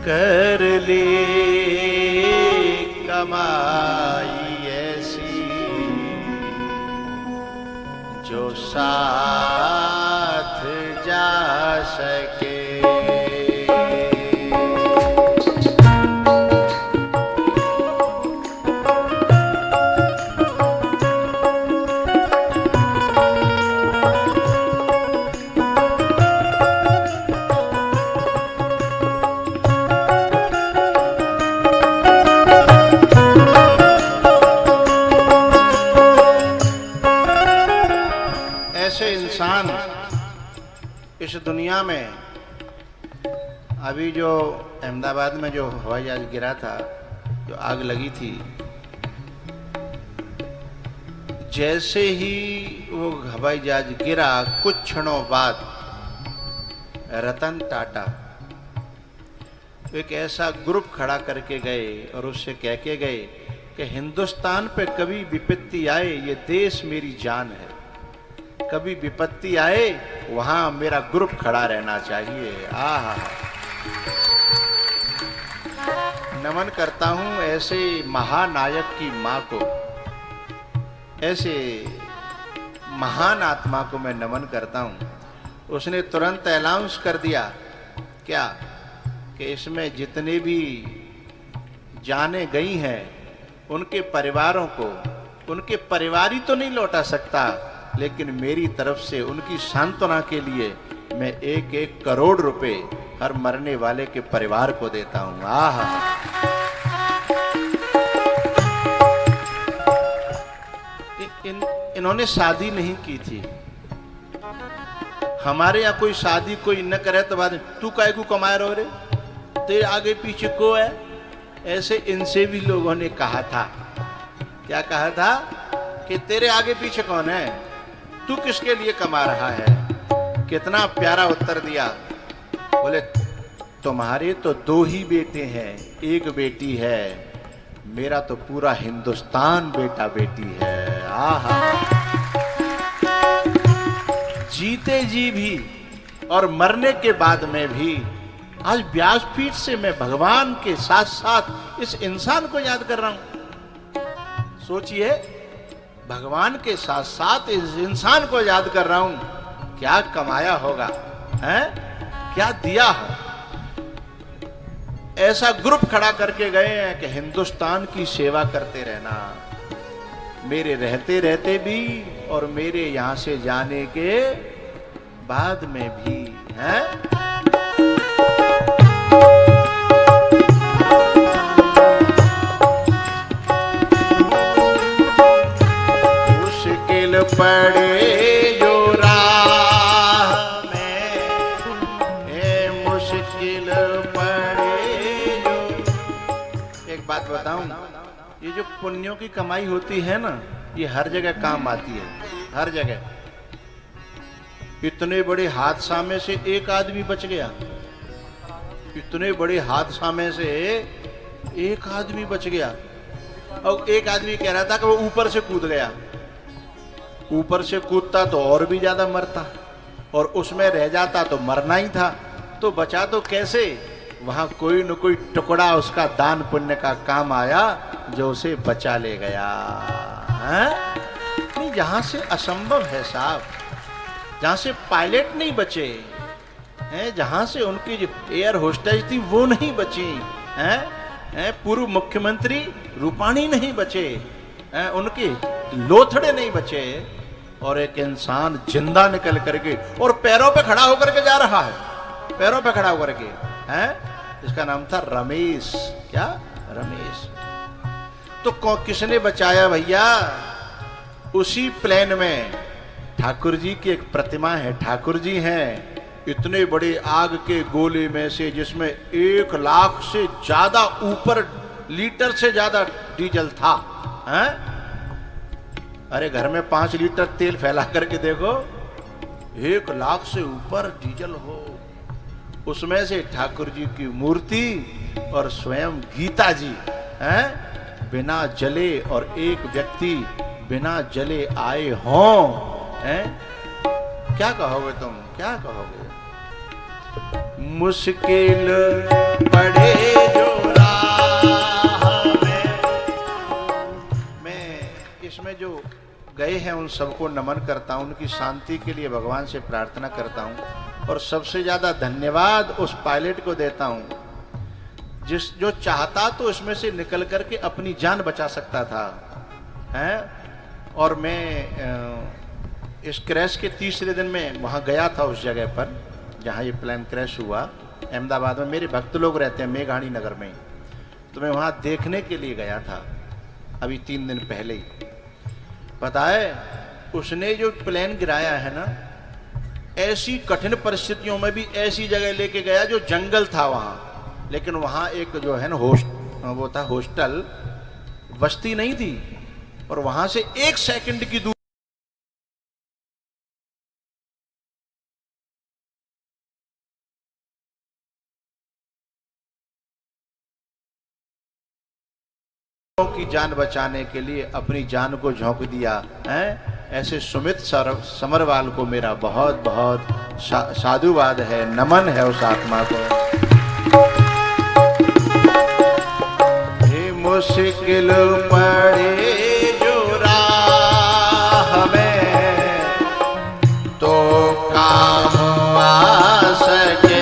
कर ले कमाई ऐसी जो साथ जा सके। इस दुनिया में अभी जो अहमदाबाद में जो हवाई जहाज गिरा था, जो आग लगी थी, जैसे ही वो हवाई जहाज गिरा कुछ क्षणों बाद रतन टाटा एक ऐसा ग्रुप खड़ा करके गए और उससे कह के गए कि हिंदुस्तान पे कभी विपत्ति आए ये देश मेरी जान है, कभी विपत्ति आए वहां मेरा ग्रुप खड़ा रहना चाहिए। आहा, नमन करता हूं ऐसे महानायक की मां को, ऐसे महान आत्मा को मैं नमन करता हूं। उसने तुरंत अनाउंस कर दिया क्या कि इसमें जितने भी जाने गई हैं उनके परिवारों को, उनके परिवार ही तो नहीं लौटा सकता, लेकिन मेरी तरफ से उनकी सांत्वना के लिए मैं 1-1 करोड़ रुपए हर मरने वाले के परिवार को देता हूं। आहा, इन्होंने शादी नहीं की थी। हमारे यहाँ कोई शादी कोई न करे तो बाद तू काय को कमा रहे हो रे, तेरे आगे पीछे को है, ऐसे इनसे भी लोगों ने कहा था। क्या कहा था कि तेरे आगे पीछे कौन है, तू किसके लिए कमा रहा है। कितना प्यारा उत्तर दिया, बोले तुम्हारे तो 2 ही बेटे हैं, 1 बेटी है, मेरा तो पूरा हिंदुस्तान बेटा बेटी है। आहा, जीते जी भी और मरने के बाद में भी आज व्यासपीठ से मैं भगवान के साथ साथ इस इंसान को याद कर रहा हूं। सोचिए, भगवान के साथ साथ इस इंसान को याद कर रहा हूं। क्या कमाया होगा, हैं? क्या दिया हो। ऐसा ग्रुप खड़ा करके गए हैं कि हिंदुस्तान की सेवा करते रहना, मेरे रहते रहते भी और मेरे यहां से जाने के बाद में भी, हैं? पड़े जो राह में, मुश्किल पड़े जो। एक बात बताऊं, ये जो पुण्यों की कमाई होती है ना, ये हर जगह काम आती है, हर जगह। इतने बड़े हादसा में से एक आदमी बच गया, इतने बड़े हादसा में से एक आदमी बच गया, और एक आदमी कह रहा था कि वो ऊपर से कूद गया। ऊपर से कूदता तो और भी ज्यादा मरता, और उसमें रह जाता तो मरना ही था। तो बचा तो कैसे, वहां कोई न कोई टुकड़ा उसका दान पुण्य का काम आया जो उसे बचा ले गया। नहीं, जहां से असंभव है साहब, जहां से पायलट नहीं बचे हैं, जहां से उनकी जो एयर होस्टेज थी वो नहीं बची हैं, पूर्व मुख्यमंत्री रूपाणी नहीं बचे हैं, उनके लोथड़े नहीं बचे, और एक इंसान जिंदा निकल करके और पैरों पे खड़ा होकर के जा रहा है, पैरों पे खड़ा होकर के, हैं? इसका नाम था रमेश। क्या? रमेश। तो किसने बचाया भैया? उसी प्लेन में ठाकुर जी की एक प्रतिमा है। ठाकुर जी हैं इतने बड़े आग के गोले में से, जिसमें 1 लाख से ज्यादा ऊपर लीटर से ज्यादा डीजल था, हैं? अरे घर में 5 लीटर तेल फैला करके देखो, 1 लाख से ऊपर डीजल हो, उसमें से ठाकुर जी की मूर्ति और स्वयं गीता जी, हैं? बिना जले, और एक व्यक्ति बिना जले आए हों, हैं? क्या कहोगे तुम, क्या कहोगे? मुश्किल पड़े जो राह में। मैं इसमें जो गए हैं उन सबको नमन करता हूं, उनकी शांति के लिए भगवान से प्रार्थना करता हूं, और सबसे ज्यादा धन्यवाद उस पायलट को देता हूं जो चाहता तो इसमें से निकल करके अपनी जान बचा सकता था, हैं। और मैं इस क्रैश के तीसरे दिन में वहाँ गया था, उस जगह पर जहाँ ये प्लेन क्रैश हुआ, अहमदाबाद में। मेरे भक्त लोग रहते हैं मेघाणी नगर में, तो मैं वहाँ देखने के लिए गया था अभी 3 दिन पहले ही। पता है उसने जो प्लेन गिराया है ना, ऐसी कठिन परिस्थितियों में भी ऐसी जगह लेके गया जो जंगल था वहाँ, लेकिन वहाँ एक जो है ना वो था हॉस्टल, बस्ती नहीं थी, और वहाँ से 1 सेकंड की दूरी की जान बचाने के लिए अपनी जान को झोंक दिया है। ऐसे सुमित समरवाल को मेरा बहुत बहुत साधुवाद है, नमन है उस आत्मा को। ये मुश्किल पड़े जो राह में तो काम आ सके,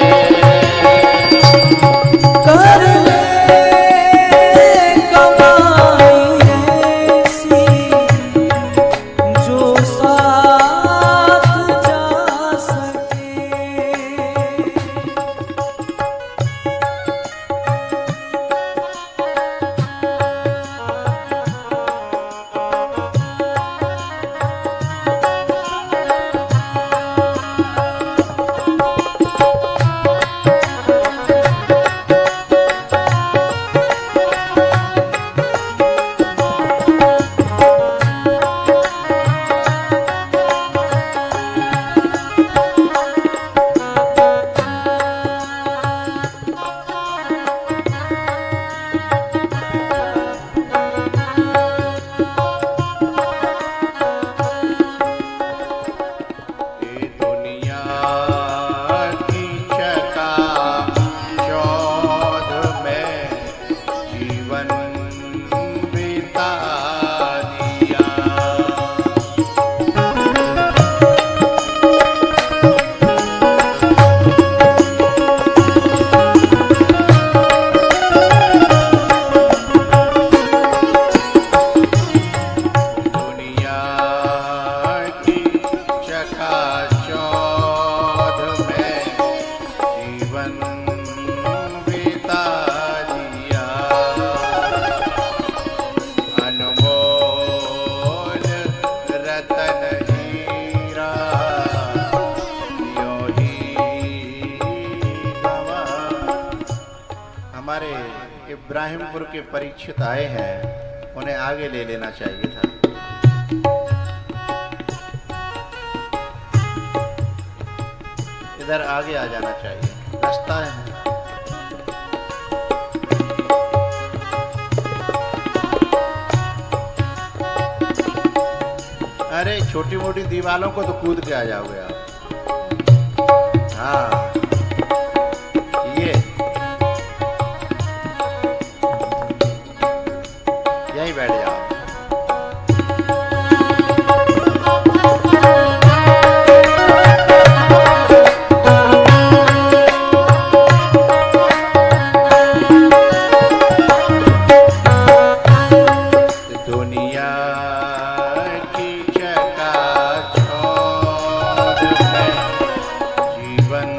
इब्राहिमपुर के परीक्षित आए हैं, उन्हें आगे ले लेना चाहिए था। इधर आगे आ जाना चाहिए, रास्ता है। अरे छोटी मोटी दीवारों को तो कूद के आ जाओगे आप। हाँ ये यहीं बैठ जाओ। दुनिया की चकाचौंध में जीवन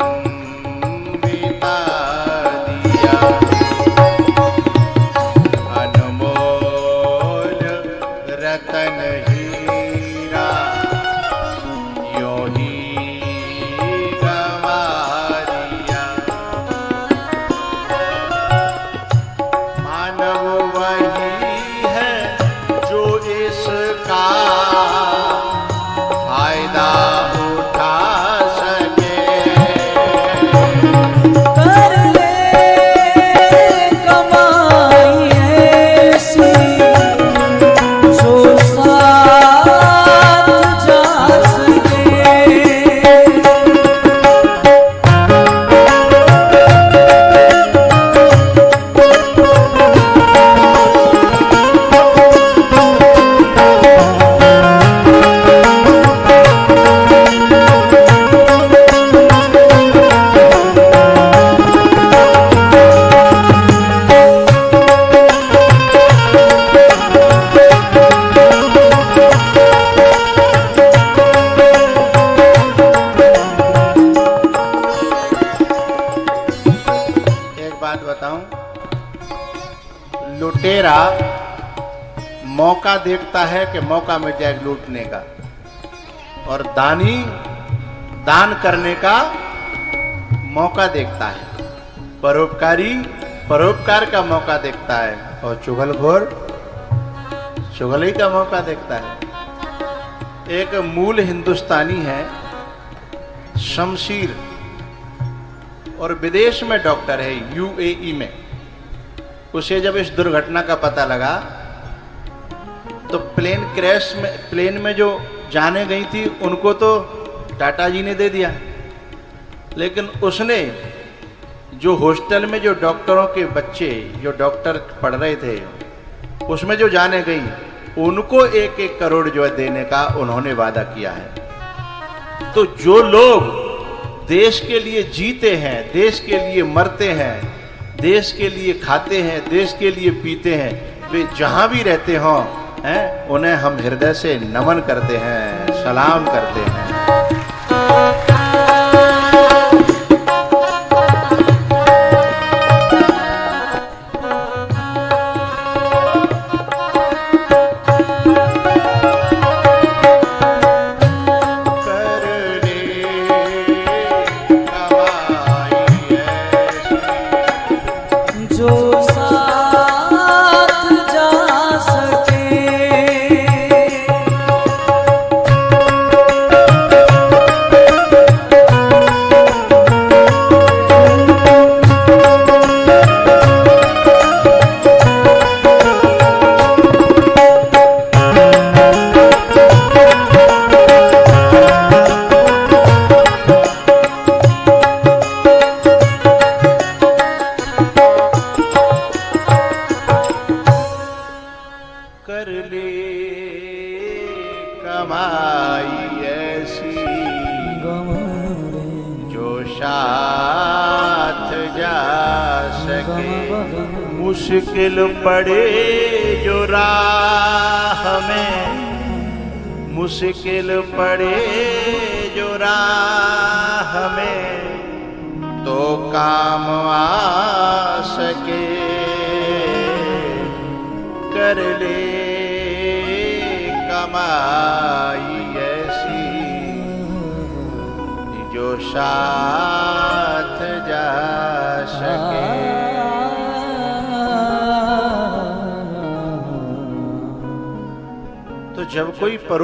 लुटेरा मौका देखता है कि मौका मिल जाए लूटने का, और दानी दान करने का मौका देखता है, परोपकारी परोपकार का मौका देखता है, और चुगलखोर चुगली का मौका देखता है। एक मूल हिंदुस्तानी है शमशीर, और विदेश में डॉक्टर है, यूएई में। उसे जब इस दुर्घटना का पता लगा तो प्लेन में जो जाने गई थी उनको तो टाटा जी ने दे दिया, लेकिन उसने जो हॉस्टल में जो डॉक्टरों के बच्चे जो डॉक्टर पढ़ रहे थे उसमें जो जाने गई उनको 1-1 करोड़ जो है देने का उन्होंने वादा किया है। तो जो लोग देश के लिए जीते हैं, देश के लिए मरते हैं, देश के लिए खाते हैं, देश के लिए पीते हैं, वे जहां भी रहते हों हैं, उन्हें हम हृदय से नमन करते हैं, सलाम करते हैं। कर ले कमाई ऐसी जो साथ जा सके, मुश्किल पड़े जो राह में, मुश्किल पड़े जो राह में तो काम आ सके। कर ले कमाई ऐसी जो साथ जा सके। तो जब कोई